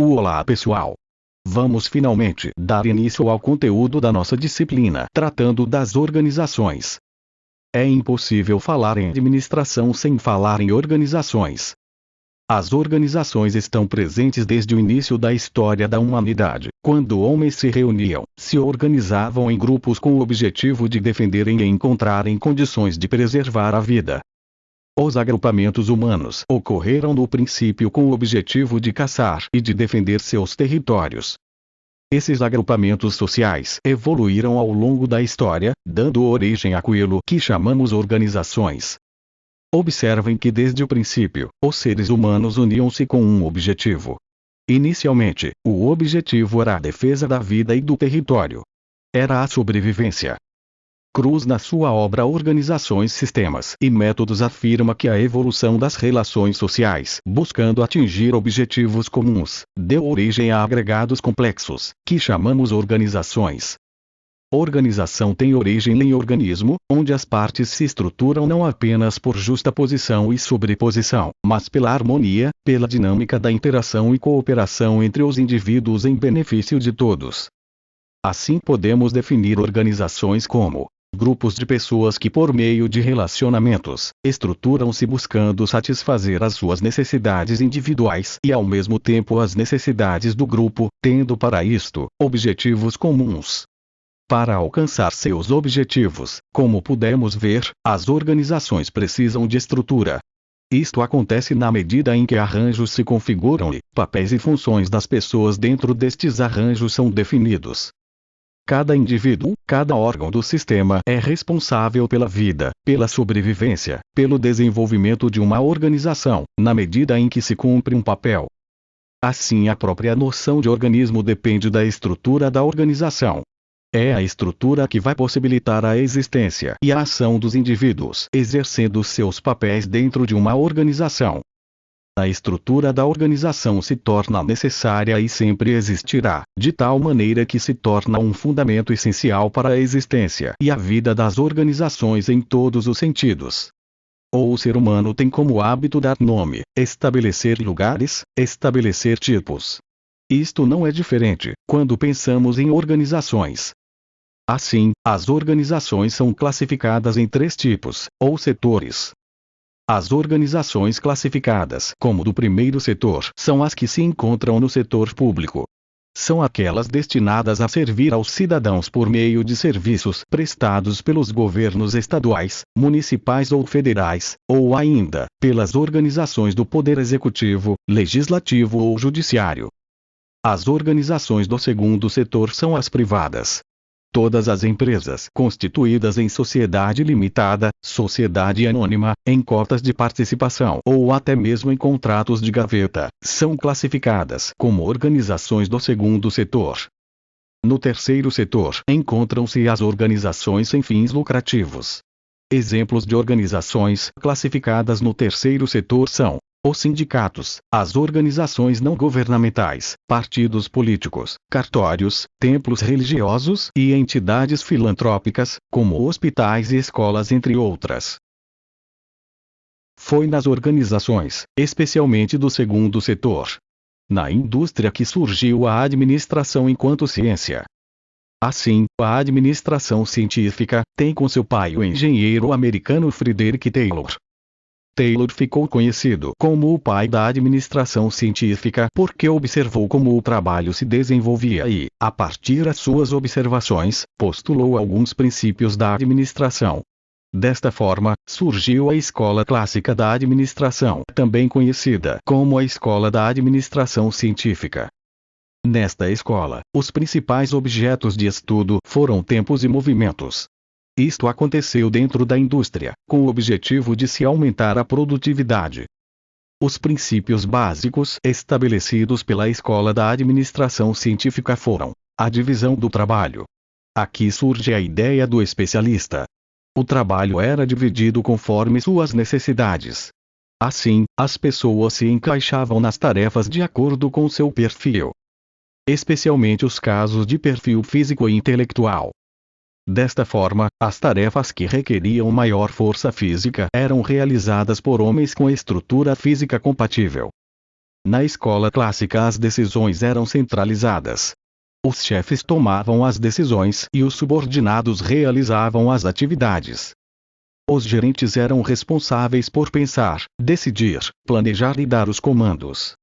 Olá pessoal! Vamos finalmente dar início ao conteúdo da nossa disciplina, tratando das organizações. É impossível falar em administração sem falar em organizações. As organizações estão presentes desde o início da história da humanidade, quando homens se reuniam, se organizavam em grupos com o objetivo de defenderem e encontrarem condições de preservar a vida. Os agrupamentos humanos ocorreram no princípio com o objetivo de caçar e de defender seus territórios. Esses agrupamentos sociais evoluíram ao longo da história, dando origem àquilo que chamamos organizações. Observem que desde o princípio, os seres humanos uniam-se com um objetivo. Inicialmente, o objetivo era a defesa da vida e do território. Era a sobrevivência. Cruz, na sua obra Organizações, Sistemas e Métodos, afirma que a evolução das relações sociais, buscando atingir objetivos comuns, deu origem a agregados complexos, que chamamos organizações. Organização tem origem em organismo, onde as partes se estruturam não apenas por justaposição e sobreposição, mas pela harmonia, pela dinâmica da interação e cooperação entre os indivíduos em benefício de todos. Assim podemos definir organizações como grupos de pessoas que, por meio de relacionamentos, estruturam-se buscando satisfazer as suas necessidades individuais e ao mesmo tempo as necessidades do grupo, tendo para isto objetivos comuns. Para alcançar seus objetivos, como pudemos ver, as organizações precisam de estrutura. Isto acontece na medida em que arranjos se configuram e papéis e funções das pessoas dentro destes arranjos são definidos. Cada indivíduo, cada órgão do sistema é responsável pela vida, pela sobrevivência, pelo desenvolvimento de uma organização, na medida em que se cumpre um papel. Assim, a própria noção de organismo depende da estrutura da organização. É a estrutura que vai possibilitar a existência e a ação dos indivíduos, exercendo seus papéis dentro de uma organização. A estrutura da organização se torna necessária e sempre existirá, de tal maneira que se torna um fundamento essencial para a existência e a vida das organizações em todos os sentidos. O ser humano tem como hábito dar nome, estabelecer lugares, estabelecer tipos. Isto não é diferente quando pensamos em organizações. Assim, as organizações são classificadas em 3 tipos, ou setores. As organizações classificadas como do primeiro setor são as que se encontram no setor público. São aquelas destinadas a servir aos cidadãos por meio de serviços prestados pelos governos estaduais, municipais ou federais, ou ainda, pelas organizações do Poder Executivo, Legislativo ou Judiciário. As organizações do segundo setor são as privadas. Todas as empresas constituídas em sociedade limitada, sociedade anônima, em cotas de participação ou até mesmo em contratos de gaveta, são classificadas como organizações do segundo setor. No terceiro setor encontram-se as organizações sem fins lucrativos. Exemplos de organizações classificadas no terceiro setor são os sindicatos, as organizações não governamentais, partidos políticos, cartórios, templos religiosos e entidades filantrópicas, como hospitais e escolas, entre outras. Foi nas organizações, especialmente do segundo setor, na indústria, que surgiu a administração enquanto ciência. Assim, a administração científica tem com seu pai o engenheiro americano Frederick Taylor. Taylor ficou conhecido como o pai da administração científica porque observou como o trabalho se desenvolvia e, a partir das suas observações, postulou alguns princípios da administração. Desta forma, surgiu a Escola Clássica da Administração, também conhecida como a Escola da Administração Científica. Nesta escola, os principais objetos de estudo foram tempos e movimentos. Isto aconteceu dentro da indústria, com o objetivo de se aumentar a produtividade. Os princípios básicos estabelecidos pela Escola da Administração Científica foram a divisão do trabalho. Aqui surge a ideia do especialista. O trabalho era dividido conforme suas necessidades. Assim, as pessoas se encaixavam nas tarefas de acordo com seu perfil. Especialmente os casos de perfil físico e intelectual. Desta forma, as tarefas que requeriam maior força física eram realizadas por homens com estrutura física compatível. Na escola clássica as decisões eram centralizadas. Os chefes tomavam as decisões e os subordinados realizavam as atividades. Os gerentes eram responsáveis por pensar, decidir, planejar e dar os comandos.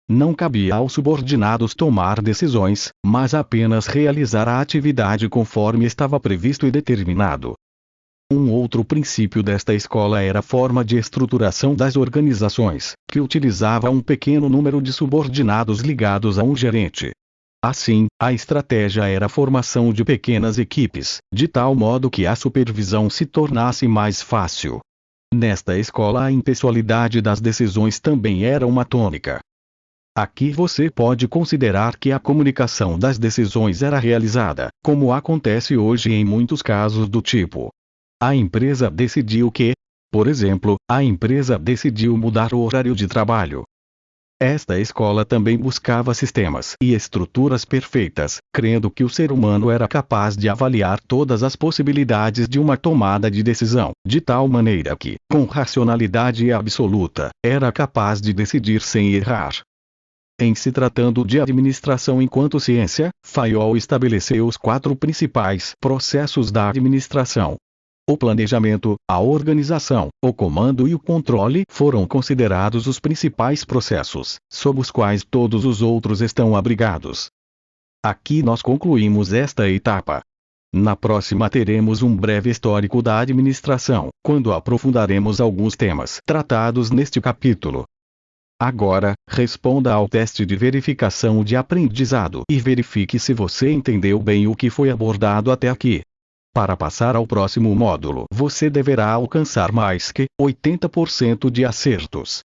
Não cabia aos subordinados tomar decisões, mas apenas realizar a atividade conforme estava previsto e determinado. Um outro princípio desta escola era a forma de estruturação das organizações, que utilizava um pequeno número de subordinados ligados a um gerente. Assim, a estratégia era a formação de pequenas equipes, de tal modo que a supervisão se tornasse mais fácil. Nesta escola a impessoalidade das decisões também era uma tônica. Aqui você pode considerar que a comunicação das decisões era realizada, como acontece hoje em muitos casos do tipo: a empresa decidiu que, por exemplo, a empresa decidiu mudar o horário de trabalho. Esta escola também buscava sistemas e estruturas perfeitas, crendo que o ser humano era capaz de avaliar todas as possibilidades de uma tomada de decisão, de tal maneira que, com racionalidade absoluta, era capaz de decidir sem errar. Em se tratando de administração enquanto ciência, Fayol estabeleceu os 4 principais processos da administração. O planejamento, a organização, o comando e o controle foram considerados os principais processos, sob os quais todos os outros estão abrigados. Aqui nós concluímos esta etapa. Na próxima teremos um breve histórico da administração, quando aprofundaremos alguns temas tratados neste capítulo. Agora, responda ao teste de verificação de aprendizado e verifique se você entendeu bem o que foi abordado até aqui. Para passar ao próximo módulo, você deverá alcançar mais que 80% de acertos.